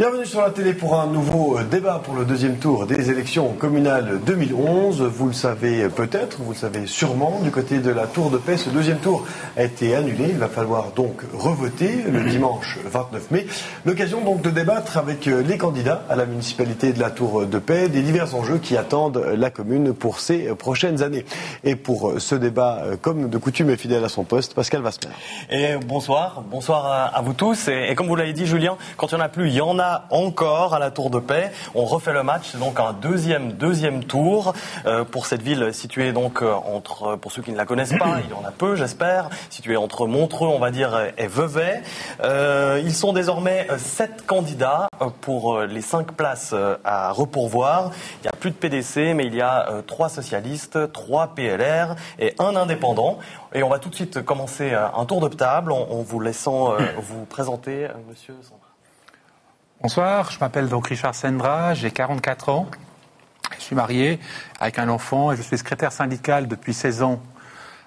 Bienvenue sur la télé pour un nouveau débat pour le deuxième tour des élections communales 2011. Vous le savez peut-être, vous le savez sûrement, du côté de la Tour de Paix, ce deuxième tour a été annulé. Il va falloir donc revoter le dimanche 29 mai. L'occasion donc de débattre avec les candidats à la municipalité de la Tour de Paix des divers enjeux qui attendent la commune pour ces prochaines années. Et pour ce débat, comme de coutume et fidèle à son poste, Pascal Wasmer. Et bonsoir à vous tous. Et comme vous l'avez dit, Julien, quand il n'y en a plus, il y en a encore à la Tour de Paix. On refait le match, c'est donc un deuxième tour pour cette ville située donc entre, pour ceux qui ne la connaissent pas, il y en a peu j'espère, située entre Montreux on va dire et Vevey. Ils sont désormais 7 candidats pour les 5 places à repourvoir. Il n'y a plus de PDC mais il y a 3 socialistes, 3 PLR et 1 indépendant. Et on va tout de suite commencer un tour de table en vous laissant vous présenter, monsieur Sandra. Bonsoir, je m'appelle donc Richard Sendra, j'ai 44 ans, je suis marié avec un enfant et je suis secrétaire syndical depuis 16 ans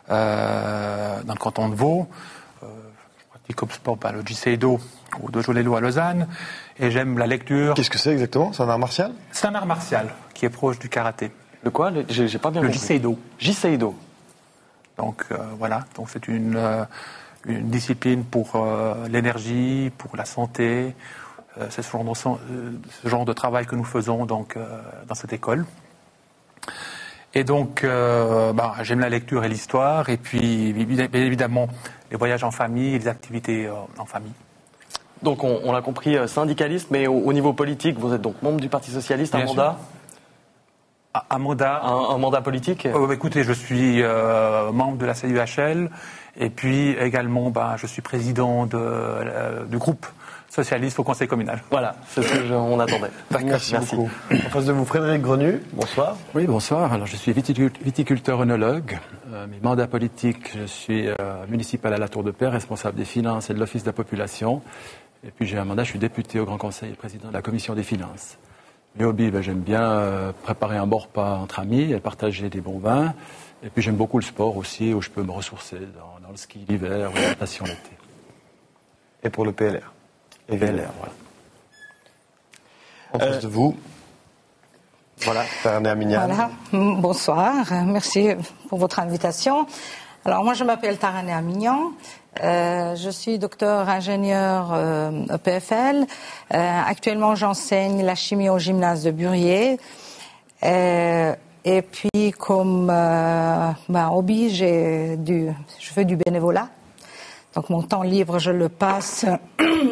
dans le canton de Vaud. Je pratique comme sport le JCEDO au Dojo Lelo à Lausanne et j'aime la lecture. Qu'est-ce que c'est exactement? C'est un art martial? C'est un art martial qui est proche du karaté. Le quoi? J'ai pas bien compris. Le JCEDO. JCEDO. Donc voilà, donc c'est une discipline pour l'énergie, pour la santé. C'est ce genre de travail que nous faisons donc, dans cette école. Et donc, j'aime la lecture et l'histoire, et puis bien évidemment les voyages en famille et les activités en famille. Donc on l'a compris, syndicaliste, mais au niveau politique, vous êtes donc membre du Parti Socialiste, un mandat ? Un mandat. Un mandat politique ? Écoutez, je suis membre de la CUHL, et puis également je suis président du groupe socialiste au conseil communal. Voilà, c'est ce qu'on attendait. Merci beaucoup. En face de vous, Frédéric Grenu, bonsoir. Oui, bonsoir. Alors, je suis viticulteur-œnologue. Mes mandats politiques, je suis municipal à la Tour de Paix, responsable des finances et de l'Office de la population. Et puis j'ai un mandat, je suis député au Grand Conseil et président de la Commission des finances. Mes hobbies, j'aime bien préparer un bon repas entre amis et partager des bons vins. Et puis j'aime beaucoup le sport aussi, où je peux me ressourcer dans le ski l'hiver ou la natation l'été. Et pour le PLR? Et VLR, voilà. En face de vous, voilà, Taranea Mignan. Voilà, bonsoir, merci pour votre invitation. Alors moi je m'appelle Taranea Mignan, je suis docteur ingénieur EPFL. Actuellement j'enseigne la chimie au gymnase de Burier. Et puis comme hobby, je fais du bénévolat. Donc mon temps libre, je le passe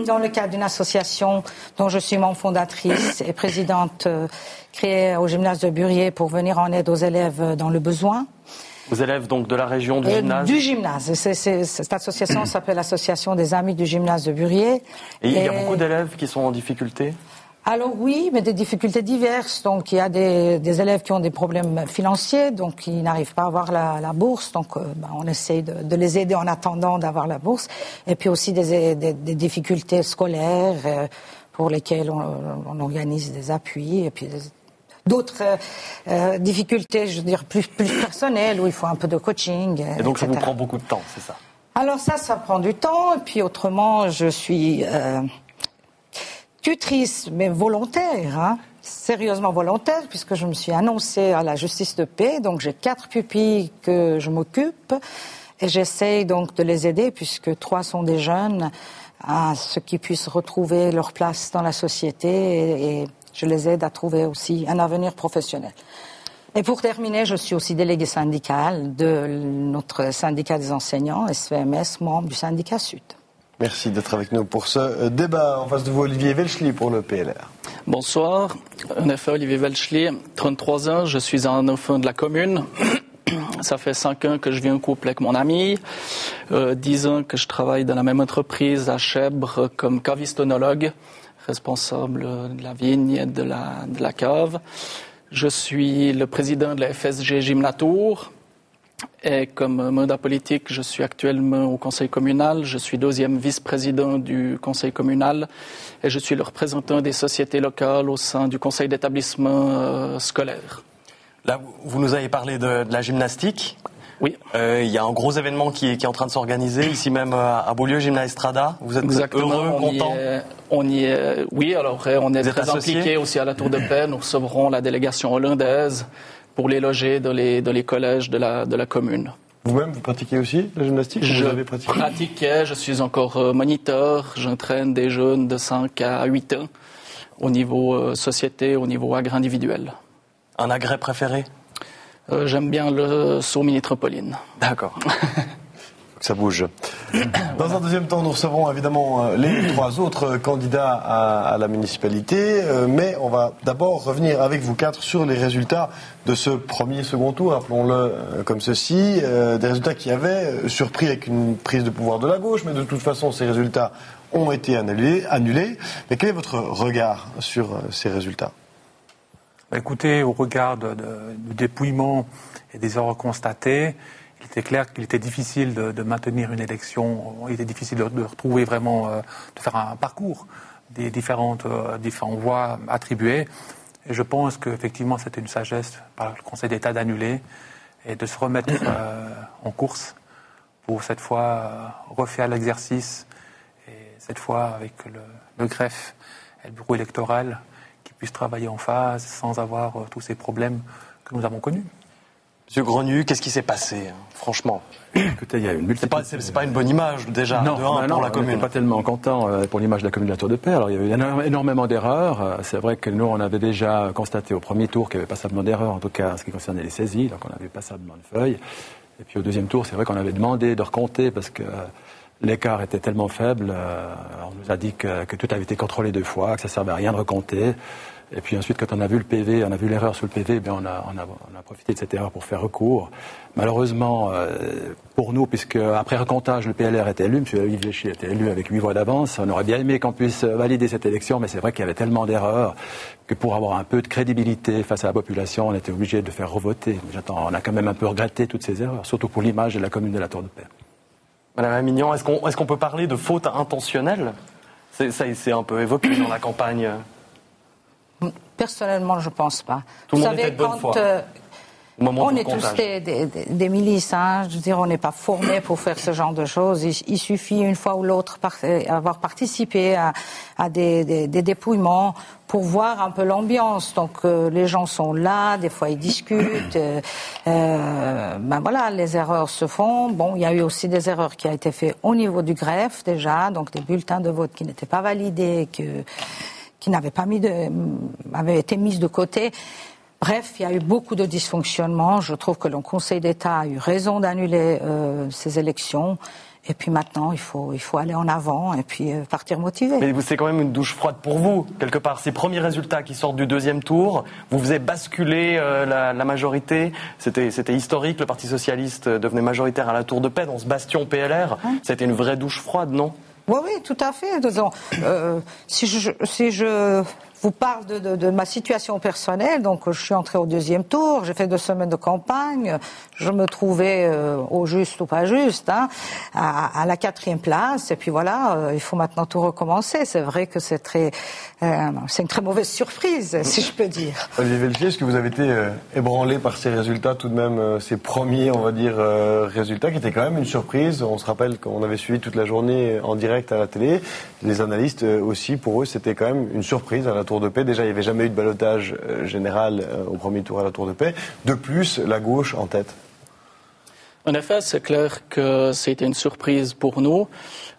dans le cadre d'une association dont je suis membre fondatrice et présidente créée au gymnase de Burier pour venir en aide aux élèves dans le besoin. Aux élèves donc de la région du gymnase? Du gymnase. Cette association s'appelle l'Association des Amis du gymnase de Burier. Et il y a beaucoup d'élèves qui sont en difficulté? Alors oui, mais des difficultés diverses. Donc il y a des élèves qui ont des problèmes financiers, donc ils n'arrivent pas à avoir la bourse. Donc on essaye de les aider en attendant d'avoir la bourse. Et puis aussi des difficultés scolaires pour lesquelles on organise des appuis. Et puis d'autres difficultés, je veux dire, plus personnelles, où il faut un peu de coaching. Et donc etc. Ça vous prend beaucoup de temps, c'est ça? Alors ça prend du temps. Et puis autrement, je suis tutrice, mais volontaire, sérieusement volontaire, puisque je me suis annoncée à la justice de paix. Donc j'ai 4 pupilles que je m'occupe et j'essaye donc de les aider, puisque 3 sont des jeunes, à ce qu'ils puissent retrouver leur place dans la société et je les aide à trouver aussi un avenir professionnel. Et pour terminer, je suis aussi déléguée syndicale de notre syndicat des enseignants, SVMS, membre du syndicat Sud. Merci d'être avec nous pour ce débat. En face de vous, Olivier Welschli pour le PLR. Bonsoir, en effet, Olivier Welschli, 33 ans, je suis un enfant de la commune. Ça fait 5 ans que je vis en couple avec mon ami, 10 ans que je travaille dans la même entreprise à Chèvre comme cavistonologue, responsable de la vigne et de la cave. Je suis le président de la FSG Gymnatour. Et comme mandat politique, je suis actuellement au conseil communal. Je suis 2e vice-président du conseil communal et je suis le représentant des sociétés locales au sein du conseil d'établissement scolaire. Là, vous nous avez parlé de la gymnastique. Oui. Il y a un gros événement qui est en train de s'organiser, ici même à Beaulieu, Gymnase Estrada. Vous êtes heureux, content? Oui, alors on est très impliqués aussi à la Tour de Paix. Nous recevrons la délégation hollandaise pour les loger dans les collèges de la commune. Vous-même, vous pratiquez aussi la gymnastique? Je vous avez pratiqué? pratiquais, je suis encore moniteur. J'entraîne des jeunes de 5 à 8 ans au niveau société, au niveau agrès individuel. Un agrès préféré? J'aime bien le saut mini trampoline. D'accord. Ça bouge. Dans un deuxième temps, nous recevrons évidemment les 3 autres candidats à la municipalité, mais on va d'abord revenir avec vous 4 sur les résultats de ce second tour, appelons-le comme ceci, des résultats qui avaient surpris avec une prise de pouvoir de la gauche, mais de toute façon ces résultats ont été annulés. Mais quel est votre regard sur ces résultats? Écoutez, au regard du dépouillement et des erreurs constatées, il était clair qu'il était difficile de maintenir une élection. Il était difficile de retrouver vraiment, de faire un parcours des différentes voix attribuées. Et je pense qu'effectivement, c'était une sagesse par le Conseil d'État d'annuler et de se remettre en course pour cette fois refaire l'exercice et cette fois avec le greffe et le bureau électoral qui puissent travailler en phase sans avoir tous ces problèmes que nous avons connus. Monsieur Grenu, qu'est-ce qui s'est passé, franchement? Écoutez, il y a une multitude. C'est pas une bonne image, déjà, non, pour la commune. On n'est pas tellement content pour l'image de la commune de la Tour de Paix. Alors, il y a eu énormément d'erreurs. C'est vrai que nous, on avait déjà constaté au premier tour qu'il n'y avait pas passablement d'erreurs, en tout cas en ce qui concernait les saisies, donc on avait passablement de feuilles. Et puis au deuxième tour, c'est vrai qu'on avait demandé de recompter parce que l'écart était tellement faible. On nous a dit que tout avait été contrôlé 2 fois, que ça ne servait à rien de recompter. Et puis ensuite, quand on a vu le PV, on a vu l'erreur sur le PV, bien on a profité de cette erreur pour faire recours. Malheureusement, pour nous, puisque après recomptage, le PLR était élu, M. Yves Léchy était élu avec 8 voix d'avance, on aurait bien aimé qu'on puisse valider cette élection, mais c'est vrai qu'il y avait tellement d'erreurs que pour avoir un peu de crédibilité face à la population, on était obligé de faire revoter. On a quand même un peu regretté toutes ces erreurs, surtout pour l'image de la commune de la Tour de Paix. Madame Amignon, est-ce qu'on peut parler de faute intentionnelle? C'est un peu évoqué dans la campagne. Personnellement, je ne pense pas. Tout le monde était de bonne foi. On est tous des milices, hein. Je veux dire, on n'est pas formés pour faire ce genre de choses. Il suffit une fois ou l'autre avoir participé à des dépouillements pour voir un peu l'ambiance. Donc les gens sont là, des fois ils discutent. Ben voilà, les erreurs se font. Bon, il y a eu aussi des erreurs qui ont été faites au niveau du greffe déjà, donc des bulletins de vote qui n'étaient pas validés, qui n'avaient pas avaient été mises de côté. Bref, il y a eu beaucoup de dysfonctionnements. Je trouve que le Conseil d'État a eu raison d'annuler ces élections. Et puis maintenant, il faut aller en avant et puis partir motivé. Mais c'est quand même une douche froide pour vous, quelque part. Ces premiers résultats qui sortent du deuxième tour, vous faisiez basculer la majorité. C'était historique, le Parti Socialiste devenait majoritaire à la Tour de Paix, dans ce bastion PLR. C'était une vraie douche froide, non? Oui, tout à fait. Si je vous parle de ma situation personnelle, donc je suis entrée au deuxième tour, j'ai fait 2 semaines de campagne, je me trouvais au juste ou pas juste, hein, à la 4e place, et puis voilà, il faut maintenant tout recommencer. C'est vrai que c'est une très mauvaise surprise, si je peux dire. Olivier Velchier, est-ce que vous avez été ébranlé par ces résultats, tout de même, ces premiers, on va dire, résultats, qui étaient quand même une surprise? On se rappelle qu'on avait suivi toute la journée en direct à la télé. Les analystes aussi, pour eux, c'était quand même une surprise à la Tour de Paix. Déjà, il n'y avait jamais eu de ballottage général au premier tour à la Tour de Paix. De plus, la gauche en tête. En effet, c'est clair que c'était une surprise pour nous.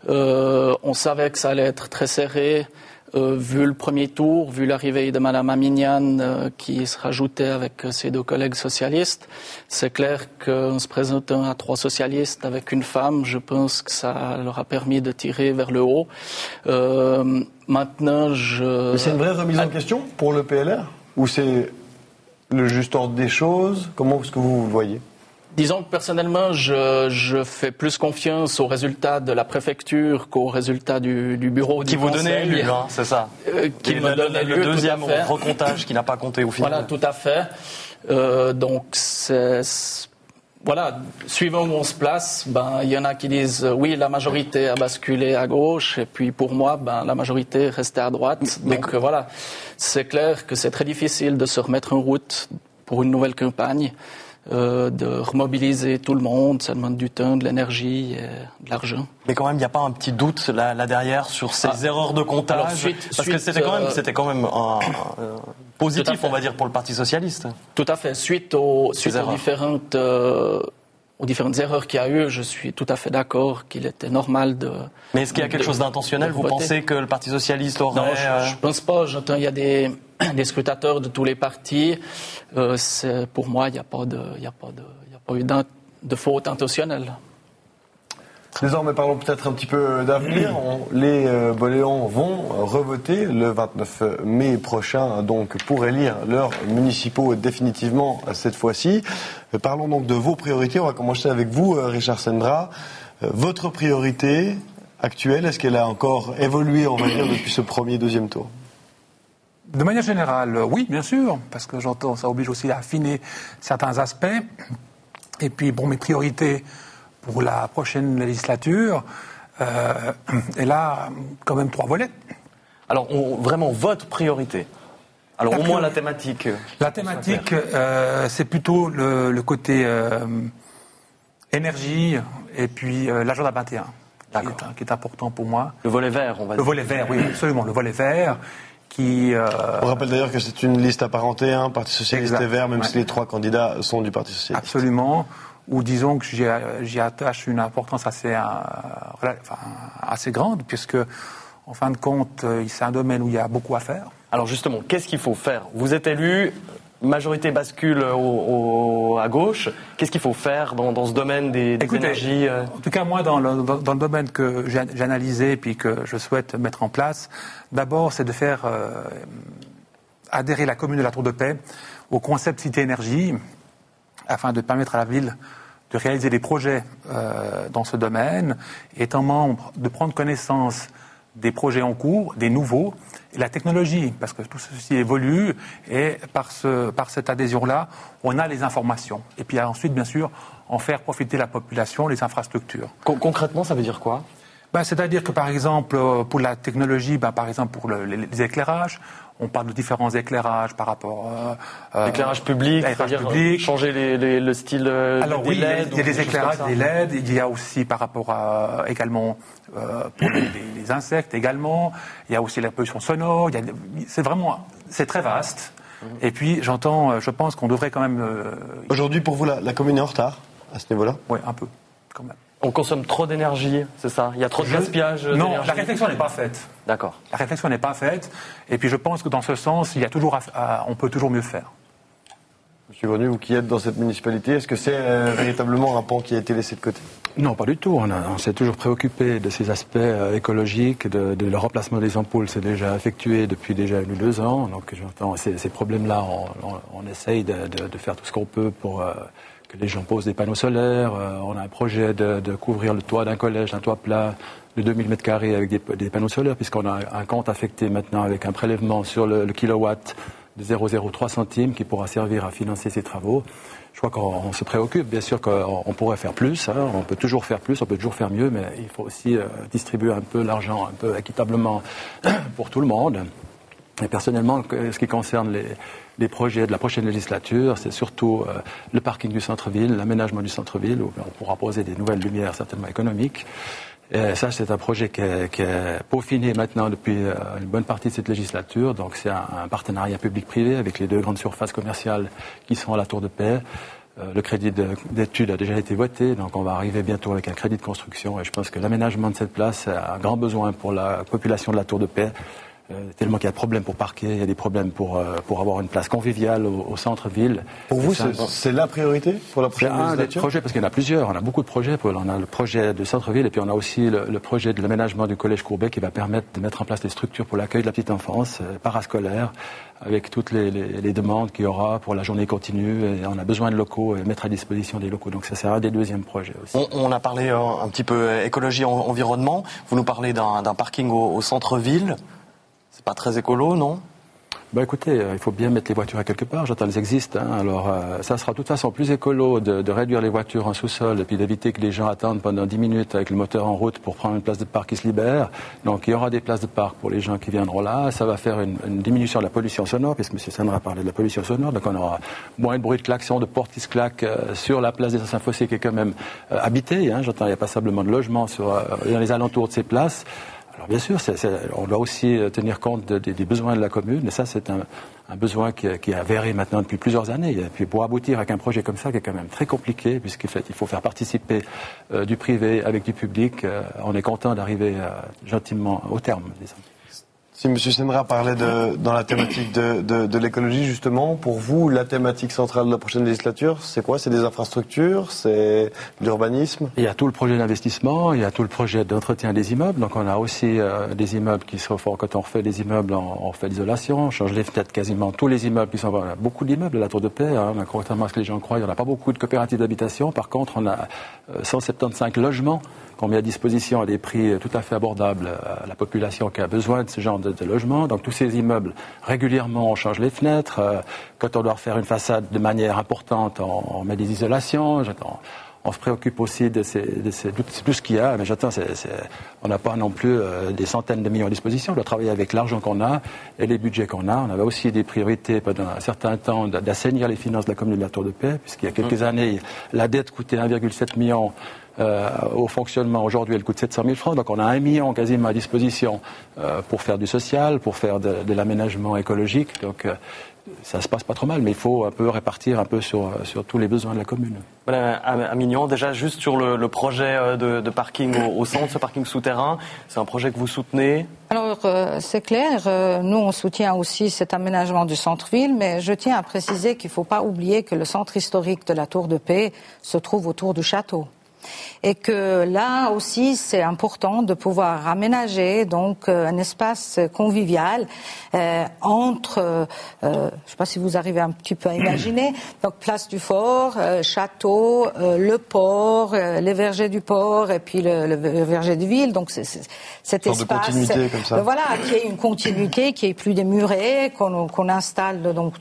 On savait que ça allait être très serré, vu le premier tour, vu l'arrivée de Mme Amignan qui se rajoutait avec ses 2 collègues socialistes. C'est clair qu'en se présentant à 3 socialistes avec une femme, je pense que ça leur a permis de tirer vers le haut. Maintenant, Mais c'est une vraie remise en question pour le PLR? Ou c'est le juste ordre des choses? Comment est-ce que vous le voyez? Disons que personnellement, je fais plus confiance aux résultats de la préfecture qu'aux résultats du bureau du conseil. Qui vous donnait élu, hein, c'est ça. Qui me donne élu, le deuxième recomptage qui n'a pas compté au final. Voilà, tout à fait. Donc, voilà, suivant où on se place, il y en a qui disent oui, la majorité a basculé à gauche, et puis pour moi, la majorité restait à droite. Donc voilà, c'est clair que c'est très difficile de se remettre en route pour une nouvelle campagne. de remobiliser tout le monde. Ça demande du temps, de l'énergie et de l'argent. Mais quand même, il n'y a pas un petit doute là derrière sur ces erreurs de comptage? Alors, parce que c'était quand même positif, on va dire, pour le Parti socialiste. Tout à fait. Suite aux différentes erreurs qu'il y a eu, je suis tout à fait d'accord qu'il était normal de... Mais est-ce qu'il y a quelque chose d'intentionnel? Vous pensez que le Parti socialiste aurait... Non, je ne pense pas. J'entends, il y a des scrutateurs de tous les partis. Pour moi, il n'y a pas eu de faute intentionnelle. Désormais, parlons peut-être un petit peu d'avenir. Les Boléans vont revoter le 29 mai prochain, donc pour élire leurs municipaux définitivement cette fois-ci. Parlons donc de vos priorités. On va commencer avec vous, Richard Sendra. Votre priorité actuelle, est-ce qu'elle a encore évolué, on va dire, depuis ce premier, deuxième tour? De manière générale, oui, bien sûr, parce que j'entends, ça oblige aussi à affiner certains aspects. Et puis, bon, mes priorités pour la prochaine législature, elle a quand même 3 volets. Alors, vraiment, votre priorité? Alors, au moins la thématique. La thématique, c'est plutôt le côté énergie et puis l'agenda 21, qui est important pour moi. Le volet vert, on va dire. Le volet vert, oui, absolument, le volet vert. On rappelle d'ailleurs que c'est une liste apparentée, Parti socialiste exact, et vert, même si les 3 candidats sont du Parti socialiste. Absolument. Ou disons que j'y attache une importance assez grande, puisque, en fin de compte, c'est un domaine où il y a beaucoup à faire. Alors justement, qu'est-ce qu'il faut faire? Vous êtes élu, majorité bascule à gauche. Qu'est-ce qu'il faut faire dans ce domaine des énergies? En tout cas, moi, dans le domaine que j'ai analysé et puis que je souhaite mettre en place, d'abord, c'est de faire adhérer la commune de la Tour de Paix au concept Cité-Énergie, afin de permettre à la ville de réaliser des projets dans ce domaine, étant membre, de prendre connaissance des projets en cours, des nouveaux, et la technologie, parce que tout ceci évolue, et par cette adhésion-là, on a les informations. Et puis ensuite, bien sûr, en faire profiter la population, les infrastructures. Concrètement, ça veut dire quoi? C'est-à-dire que, par exemple, pour la technologie, par exemple, pour les éclairages, on parle de différents éclairages par rapport l'éclairage public, c'est-à-dire changer le style alors, des oui, LED. Il y a des éclairages, des LED. Il y a aussi par rapport à également pour les insectes également. Il y a aussi la pollution sonore. C'est très vaste. Et puis je pense qu'on devrait quand même. Aujourd'hui, pour vous, la commune est en retard à ce niveau-là? Oui, un peu, quand même. On consomme trop d'énergie, c'est ça? Il y a trop de gaspillage d'énergie? Non, la réflexion n'est pas faite. D'accord. La réflexion n'est pas faite. Et puis je pense que dans ce sens, on peut toujours mieux faire. Monsieur Grenu, vous qui êtes dans cette municipalité, est-ce que c'est véritablement un pan qui a été laissé de côté? Non, pas du tout. On s'est toujours préoccupé de ces aspects écologiques, de le remplacement des ampoules, c'est déjà effectué depuis déjà 1 ou 2 ans. Donc j'entends ces problèmes-là, on essaye de faire tout ce qu'on peut pour que les gens posent des panneaux solaires. On a un projet de couvrir le toit d'un collège, un toit plat de 2000 m² avec des panneaux solaires, puisqu'on a un compte affecté maintenant avec un prélèvement sur le kilowatt de 0,03 centimes qui pourra servir à financer ces travaux. Je crois qu'on se préoccupe, bien sûr qu'on pourrait faire plus, on peut toujours faire plus, on peut toujours faire mieux, mais il faut aussi distribuer un peu l'argent, un peu équitablement pour tout le monde. Et personnellement, ce qui concerne les projets de la prochaine législature, c'est surtout le parking du centre-ville, l'aménagement du centre-ville, où on pourra poser des nouvelles lumières certainement économiques. Et ça, c'est un projet qui est peaufiné maintenant depuis une bonne partie de cette législature. Donc c'est un partenariat public-privé avec les 2 grandes surfaces commerciales qui sont à la Tour de Paix. Le crédit d'études a déjà été voté, donc on va arriver bientôt avec un crédit de construction. Et je pense que l'aménagement de cette place a un grand besoin pour la population de la Tour de Paix. Tellement qu'il y a des problèmes pour parquer, il y a des problèmes pour avoir une place conviviale au centre-ville. Pour vous, c'est la priorité pour la prochaine législature? C'est un des projets, parce qu'il y en a plusieurs. On a beaucoup de projets. On a le projet de centre-ville et puis on a aussi le projet de l'aménagement du collège Courbet qui va permettre de mettre en place des structures pour l'accueil de la petite enfance, parascolaire, avec toutes les demandes qu'il y aura pour la journée continue. Et on a besoin de locaux et mettre à disposition des locaux. Donc ça, c'est un des 2e projets aussi. On a parlé un petit peu écologie, environnement. Vous nous parlez d'un parking au centre-ville. C'est pas très écolo, non? Écoutez, il faut bien mettre les voitures à quelque part. J'entends, elles existent. Alors, ça sera de toute façon plus écolo de réduire les voitures en sous-sol et puis d'éviter que les gens attendent pendant 10 minutes avec le moteur en route pour prendre une place de parc qui se libère. Donc, il y aura des places de parc pour les gens qui viendront là. Ça va faire une diminution de la pollution sonore, puisque M. Sandra parlait de la pollution sonore. Donc, on aura moins de bruit de klaxon, de portes qui se claquent sur la place des Anciens Fossés qui est quand même habitée. J'entends, il n'y a pas simplement de logements dans les alentours de ces places. Alors bien sûr, on doit aussi tenir compte des besoins de la commune, et ça c'est un besoin qui est avéré maintenant depuis plusieurs années. Et puis pour aboutir avec un projet comme ça, qui est quand même très compliqué, puisqu'il faut faire participer du privé avec du public, on est content d'arriver gentiment au terme, disons. Si M. Sendra parlait dans la thématique de l'écologie, justement, pour vous, la thématique centrale de la prochaine législature, c'est quoi? C'est des infrastructures? C'est l'urbanisme? Il y a tout le projet d'investissement, il y a tout le projet d'entretien des immeubles. Donc on a aussi des immeubles qui se font, quand on refait des immeubles, on refait l'isolation, on change les fenêtres, quasiment tous les immeubles qui sont... On a beaucoup d'immeubles à la Tour de Paix, contrairement à ce que les gens croient, il n'y en a pas beaucoup de coopératives d'habitation. Par contre, on a 175 logements qu'on met à disposition à des prix tout à fait abordables à la population qui a besoin de ce genre de logement. Donc tous ces immeubles, régulièrement, on change les fenêtres. Quand on doit refaire une façade de manière importante, on met des isolations. On se préoccupe aussi de tout ce qu'il y a, mais on n'a pas non plus des centaines de millions à disposition. On doit travailler avec l'argent qu'on a et les budgets qu'on a. On avait aussi des priorités pendant un certain temps d'assainir les finances de la commune de la Tour de Paix, puisqu'il y a quelques années, la dette coûtait 1,7 million au fonctionnement. Aujourd'hui, elle coûte 700 000 francs. Donc on a 1 million quasiment à disposition pour faire du social, pour faire de l'aménagement écologique. Donc ça se passe pas trop mal, mais il faut un peu répartir un peu sur tous les besoins de la commune. Voilà, à Mignon, déjà juste sur le projet de parking au centre, ce parking souterrain, c'est un projet que vous soutenez? Alors c'est clair, nous on soutient aussi cet aménagement du centre-ville, mais je tiens à préciser qu'il ne faut pas oublier que le centre historique de la Tour de Paix se trouve autour du château. Et que là aussi, c'est important de pouvoir aménager donc un espace convivial entre, je ne sais pas si vous arrivez un petit peu à imaginer, donc place du fort, château, le port, les vergers du port et puis le verger de ville. Donc cet espace, de continuité comme ça. Voilà, qui ait une continuité, qui est plus des murets, qu'on installe donc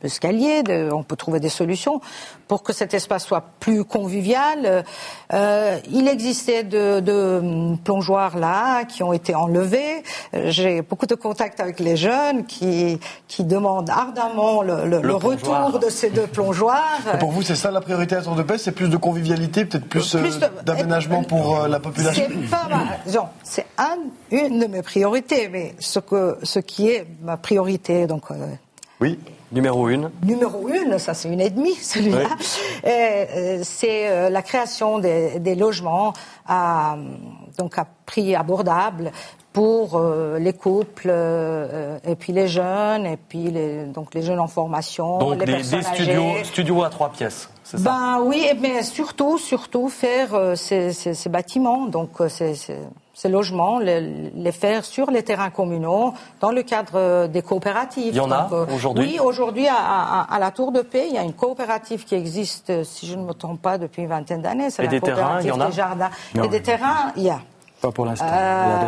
escalier, on peut trouver des solutions pour que cet espace soit plus convivial. Il existait de plongeoires là qui ont été enlevés. J'ai beaucoup de contacts avec les jeunes qui demandent ardemment le retour de ces 2 plongeoires. Et pour vous, c'est ça la priorité à la Tour de Paix? C'est plus de convivialité, peut-être plus d'aménagement pour la population? C'est pas mal. C'est une de mes priorités, mais ce qui est ma priorité, donc... Oui. Numéro 1. Numéro 1, ça c'est 1,5 celui-là. Oui. C'est la création des logements à prix abordable pour les couples et puis les jeunes et puis les jeunes en formation, donc les personnes âgées. Donc des studios à 3 pièces, c'est ça? Oui, mais surtout faire ces bâtiments, donc ces logements, les faire sur les terrains communaux dans le cadre des coopératives. Il y en a aujourd'hui? Oui, aujourd'hui à la Tour de Paix, il y a une coopérative qui existe, si je ne me trompe pas, depuis une vingtaine d'années. C'est la coopérative des jardins. Et des terrains, il y a. Pas pour l'instant.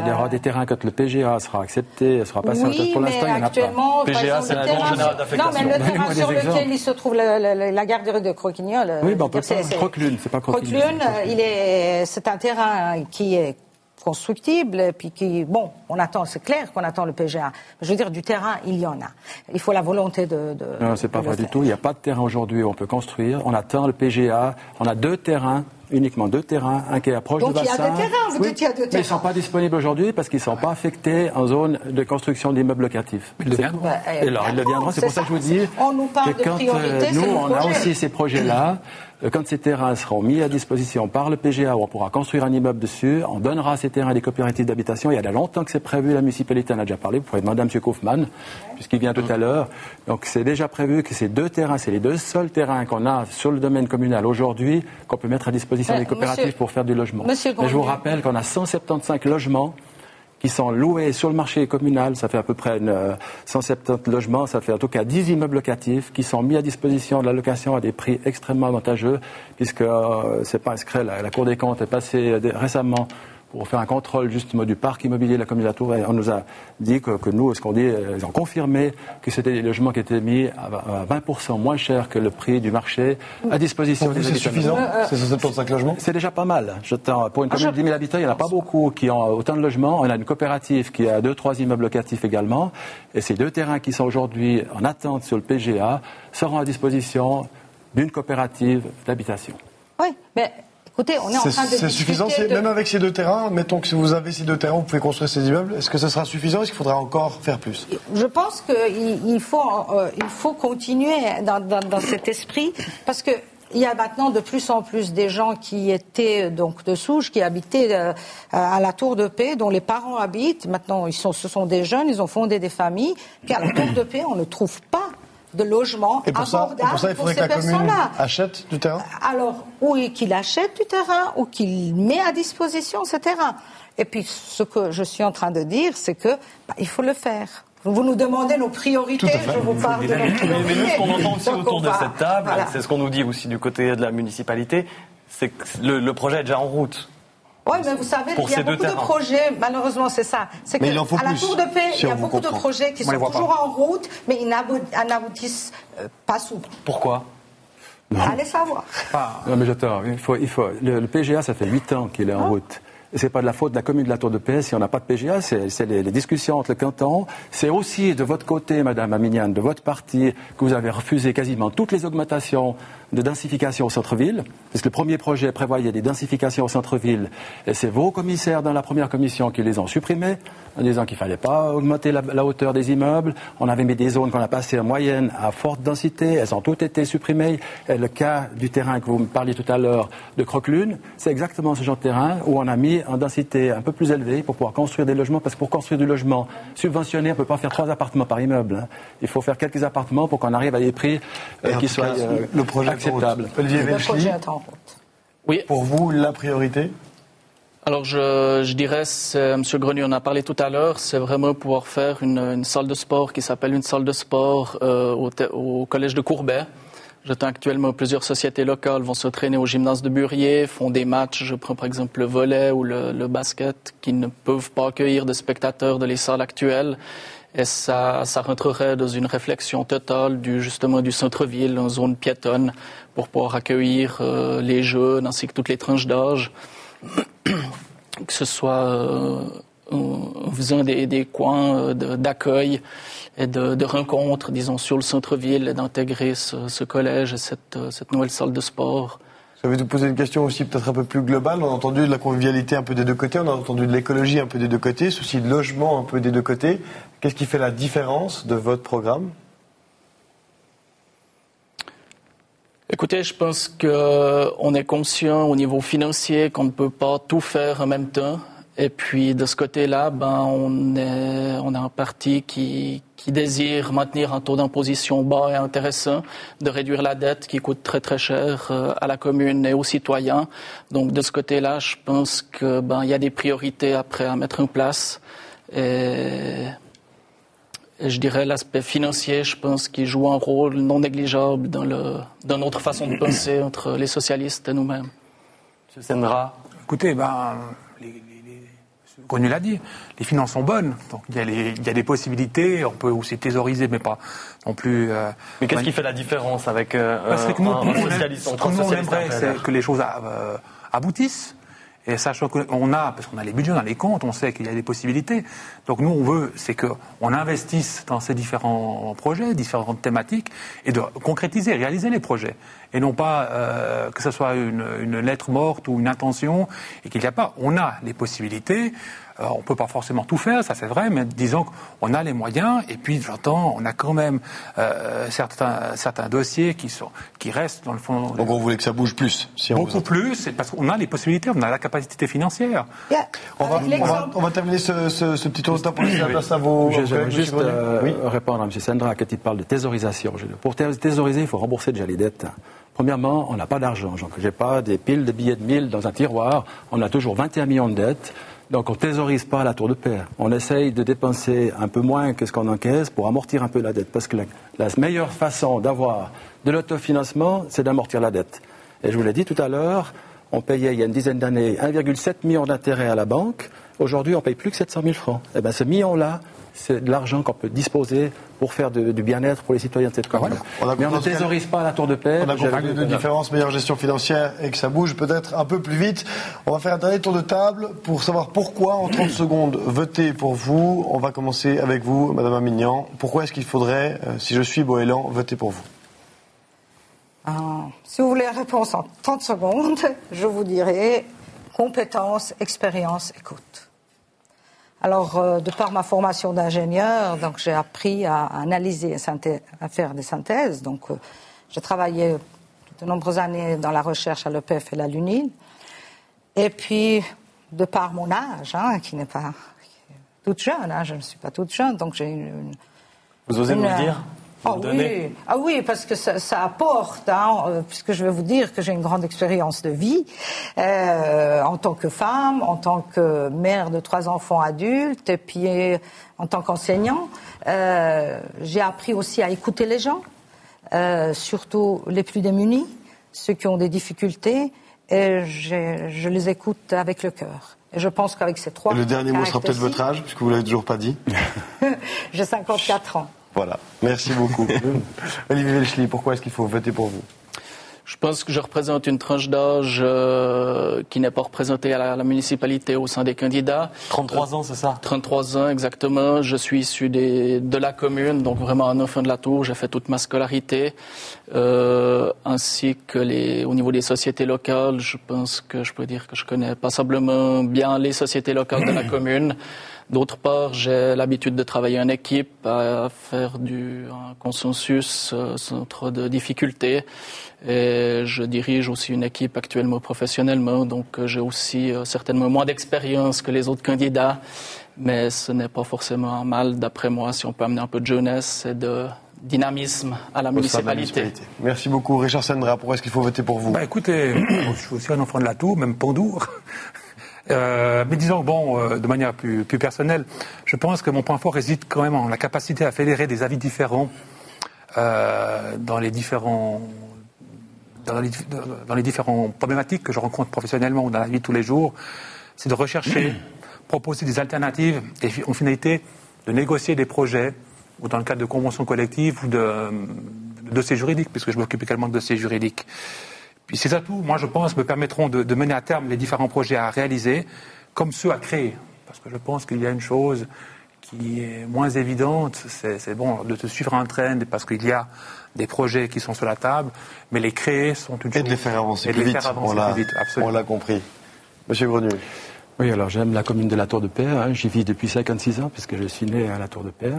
Il y aura des terrains quand le PGA sera accepté, sera passé en tête. Pour l'instant, il n'y en a pas. PGA, c'est la Banque Générale d'Affectation. Non, mais le terrain sur lequel il se trouve la garderie de Croquignol. Oui, on peut pas. Croquelune, c'est pas Croquignol. Croquelune, c'est un terrain qui est constructible, et puis on attend, c'est clair qu'on attend le PGA. Mais je veux dire, du terrain, il y en a. Il faut la volonté de non, c'est pas vrai du tout. Il n'y a pas de terrain aujourd'hui où on peut construire. On attend le PGA. On a 2 terrains. Uniquement 2 terrains, un qui est proche du bassin. Donc il y a 2 terrains, vous dites qu'il y a 2 terrains. Mais ils ne sont pas disponibles aujourd'hui parce qu'ils ne sont pas affectés en zone de construction d'immeubles locatifs. Ils le viendront. Et alors, ils le viendront. C'est pour ça que je vous dis on nous parle que quand nous, on a aussi ces projets-là, quand ces terrains seront mis à disposition par le PGA, où on pourra construire un immeuble dessus, on donnera ces terrains à des coopératives d'habitation. Il y a longtemps que c'est prévu, la municipalité en a déjà parlé. Vous pourrez demander à M. Kaufmann, puisqu'il vient tout à l'heure. Donc c'est déjà prévu que ces 2 terrains, c'est les 2 seuls terrains qu'on a sur le domaine communal aujourd'hui, qu'on peut mettre à disposition des coopératives pour faire du logement. Mais je vous rappelle qu'on a 175 logements qui sont loués sur le marché communal. Ça fait à peu près 170 logements, ça fait en tout cas 10 immeubles locatifs qui sont mis à disposition de la location à des prix extrêmement avantageux, puisque c'est pas inscrit. La Cour des comptes est passée récemment pour faire un contrôle justement du parc immobilier de la commune de la Tour. Et on nous a dit que nous, ce qu'on dit, ils ont confirmé que c'était des logements qui étaient mis à 20% moins cher que le prix du marché à disposition Pour vous, des c'est habitants. suffisant, ces 75 logements? C'est déjà pas mal. Pour une commune de 10 000 habitants, il n'y en a pas beaucoup qui ont autant de logements. On a une coopérative qui a 2-3 immeubles locatifs également. Et ces 2 terrains qui sont aujourd'hui en attente sur le PGA seront à disposition d'une coopérative d'habitation. Oui, mais écoutez, on est en train de C'est suffisant, même avec ces 2 terrains, mettons que si vous avez ces 2 terrains, vous pouvez construire ces immeubles, est-ce que ça sera suffisant? Est-ce qu'il faudra encore faire plus? Je pense qu'il faut continuer dans cet esprit, parce que il y a maintenant de plus en plus des gens qui étaient donc de Souches, qui habitaient à la Tour de Paix, dont les parents habitent. Maintenant, ce sont des jeunes, ils ont fondé des familles. Puis à la Tour de Paix, on ne trouve pas de logement abordable pour ça, il faudrait que la commune achète du terrain? Alors, ou qu'il achète du terrain, ou qu'il met à disposition ce terrain. Et puis, ce que je suis en train de dire, c'est que il faut le faire. Vous nous demandez nos priorités, je vous parle de nos priorités. Mais nous, ce qu'on entend aussi Donc, autour de cette table, voilà. c'est ce qu'on nous dit aussi du côté de la municipalité, c'est que le projet est déjà en route. Oui, mais vous savez, Pour il y a ces 2 beaucoup de terrains. projets, malheureusement c'est ça. C'est Mais il en qu'à faut la plus, Tour de Paix, si il y a on vous beaucoup de comprend. projets qui sont toujours en route, mais ils n'aboutissent pas souvent. Pourquoi? Allez savoir. Non, mais j'attends. Le PGA, ça fait 8 ans qu'il est en route. Et c'est pas de la faute de la commune de la Tour de Paix si on n'a pas de PGA, c'est les discussions entre le canton. C'est aussi de votre côté, Madame Aminiane, de votre parti, que vous avez refusé quasiment toutes les augmentations de densification au centre-ville. Parce que le premier projet prévoyait des densifications au centre-ville. Et c'est vos commissaires dans la première commission qui les ont supprimées, en disant qu'il ne fallait pas augmenter la hauteur des immeubles. On avait mis des zones qu'on a passées en moyenne à forte densité. Elles ont toutes été supprimées. Et le cas du terrain que vous me parliez tout à l'heure de Croque-Lune, c'est exactement ce genre de terrain où on a mis en densité un peu plus élevée pour pouvoir construire des logements. Parce que pour construire du logement subventionné, on ne peut pas faire 3 appartements par immeuble. Il faut faire quelques appartements pour qu'on arrive à des prix qui soient le projet acceptables. Olivier Le Welschli, projet est en route. Oui. pour vous, la priorité? Alors je dirais, M. Grenu en a parlé tout à l'heure, c'est vraiment pouvoir faire une salle de sport qui s'appelle une salle de sport au collège de Courbet. J'attends actuellement plusieurs sociétés locales vont se traîner au gymnase de Burier, font des matchs, je prends par exemple le volley ou le basket, qui ne peuvent pas accueillir de spectateurs de les salles actuelles. Et ça rentrerait dans une réflexion totale justement du centre-ville, en zone piétonne, pour pouvoir accueillir les jeunes ainsi que toutes les tranches d'âge. Que ce soit en faisant des coins d'accueil et de rencontres, disons, sur le centre-ville, et d'intégrer ce collège et cette nouvelle salle de sport. Je vais vous poser une question aussi peut-être un peu plus globale. On a entendu de la convivialité un peu des 2 côtés, on a entendu de l'écologie un peu des 2 côtés, souci de logement un peu des 2 côtés. Qu'est-ce qui fait la différence de votre programme? Écoutez, je pense qu'on est conscient au niveau financier qu'on ne peut pas tout faire en même temps. Et puis de ce côté-là, on a un parti qui désire maintenir un taux d'imposition bas et intéressant, de réduire la dette qui coûte très très cher à la commune et aux citoyens. Donc de ce côté-là, je pense que il y a des priorités après à mettre en place. Et je dirais l'aspect financier, je pense qu'il joue un rôle non négligeable dans notre façon de penser entre les socialistes et nous-mêmes. M. Sendra. Écoutez, Grenu l'a dit, les finances sont bonnes, donc il y a des possibilités, on peut aussi thésauriser, mais pas non plus... Mais qu'est-ce qui fait la différence avec parce que nous, un socialiste, ce entre que un nous, on socialiste et un aimerait, PLR? c'est que les choses aboutissent. Et sachant qu'on a, parce qu'on a les budgets, on a les comptes, on sait qu'il y a des possibilités. Donc nous, on veut, c'est qu'on investisse dans ces différents projets, différentes thématiques, et de concrétiser, réaliser les projets. Et non pas que ce soit une lettre morte ou une intention, et qu'il n'y a pas. On a les possibilités. On ne peut pas forcément tout faire, ça c'est vrai, mais disons qu'on a les moyens, et puis j'entends, on a quand même certains dossiers qui restent dans le fond. Donc on voulait que ça bouge plus. Si Beaucoup plus, parce qu'on a les possibilités, on a la capacité financière. On va terminer ce petit tour de temps pour laisser la place à vos J'aimerais collègues. juste répondre à M. Sendra quand il parle de thésaurisation. Pour thésauriser, il faut rembourser déjà les dettes. Premièrement, on n'a pas d'argent. Je n'ai pas des piles de billets de 1000 dans un tiroir. On a toujours 21 millions de dettes. Donc on ne thésaurise pas à la Tour de Paix. On essaye de dépenser un peu moins que ce qu'on encaisse pour amortir un peu la dette. Parce que la meilleure façon d'avoir de l'autofinancement, c'est d'amortir la dette. Et je vous l'ai dit tout à l'heure, on payait il y a une dizaine d'années 1,7 million d'intérêts à la banque. Aujourd'hui, on ne paye plus que 700 000 francs. Eh bien, ce million-là, c'est de l'argent qu'on peut disposer pour faire du bien-être pour les citoyens de cette commune. Mais on ne thésaurise pas à la Tour de Paix. On a compris de différence, meilleure gestion financière et que ça bouge peut-être un peu plus vite. On va faire un dernier tour de table pour savoir pourquoi, en 30 secondes, voter pour vous. On va commencer avec vous, Madame Amignan. Pourquoi est-ce qu'il faudrait, si je suis Bohélan, voter pour vous? Si vous voulez la réponse en 30 secondes, je vous dirai compétence, expérience, écoute. Alors, de par ma formation d'ingénieur, donc j'ai appris à analyser, à faire des synthèses. Donc, j'ai travaillé de nombreuses années dans la recherche à l'EPF et à l'UNIL. Et puis, de par mon âge, qui n'est pas toute jeune, je ne suis pas toute jeune, donc j'ai une... Vous osez nous le dire? Oui, parce que ça apporte, puisque je vais vous dire que j'ai une grande expérience de vie en tant que femme, en tant que mère de 3 enfants adultes, et puis en tant qu'enseignant. J'ai appris aussi à écouter les gens, surtout les plus démunis, ceux qui ont des difficultés, et je les écoute avec le cœur. Et je pense qu'avec ces 3 Le dernier mot sera peut-être votre âge, puisque vous ne l'avez toujours pas dit. J'ai 54 ans. Voilà, merci beaucoup. Olivier Welschli, pourquoi est-ce qu'il faut voter pour vous? Je pense que je représente une tranche d'âge qui n'est pas représentée à la municipalité au sein des candidats. 33 ans, c'est ça? 33 ans, exactement. Je suis issu de la commune, donc vraiment un enfant de la Tour. J'ai fait toute ma scolarité, ainsi que au niveau des sociétés locales. Je pense que je peux dire que je connais passablement bien les sociétés locales de la commune. D'autre part, j'ai l'habitude de travailler en équipe, à faire un consensus sans trop de difficultés. Et je dirige aussi une équipe actuellement professionnellement, donc j'ai aussi certainement moins d'expérience que les autres candidats. Mais ce n'est pas forcément un mal, d'après moi, si on peut amener un peu de jeunesse et de dynamisme à la municipalité. Merci beaucoup. Richard Sendra, pourquoi est-ce qu'il faut voter pour vous? Écoutez, je suis aussi un enfant de la Tour, même Pandour. Mais disons, de manière plus personnelle, je pense que mon point fort réside quand même en la capacité à fédérer des avis différents dans les différentes problématiques que je rencontre professionnellement ou dans la vie de tous les jours. C'est de rechercher, proposer des alternatives et en finalité de négocier des projets ou dans le cadre de conventions collectives ou de dossiers juridiques, puisque je m'occupe également de dossiers juridiques. Puis ces atouts, moi je pense, me permettront de mener à terme les différents projets à réaliser, comme ceux à créer. Parce que je pense qu'il y a une chose qui est moins évidente, c'est bon de te suivre en train, parce qu'il y a des projets qui sont sur la table, mais les créer sont une chose. Et de les faire avancer plus vite, on l'a compris. Monsieur Grenu. Oui, alors j'aime la commune de la Tour de Paix, j'y vis depuis 56 ans, puisque je suis né à la Tour de Paix.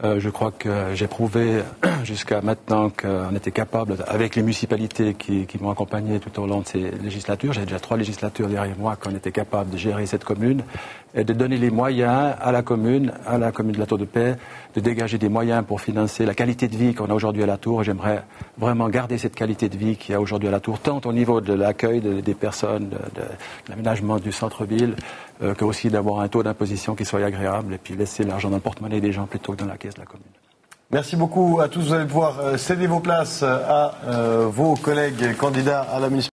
Je crois que j'ai prouvé jusqu'à maintenant qu'on était capable, avec les municipalités qui m'ont accompagné tout au long de ces législatures, j'ai déjà 3 législatures derrière moi, qu'on était capable de gérer cette commune et de donner les moyens à la commune de la Tour de Paix, de dégager des moyens pour financer la qualité de vie qu'on a aujourd'hui à la Tour. J'aimerais vraiment garder cette qualité de vie qu'il y a aujourd'hui à la Tour, tant au niveau de l'accueil des personnes, de l'aménagement du centre-ville, que aussi d'avoir un taux d'imposition qui soit agréable et puis laisser l'argent dans le porte-monnaie des gens plutôt que dans la caisse de la commune. Merci beaucoup à tous. Vous allez pouvoir céder vos places à vos collègues candidats à la municipalité.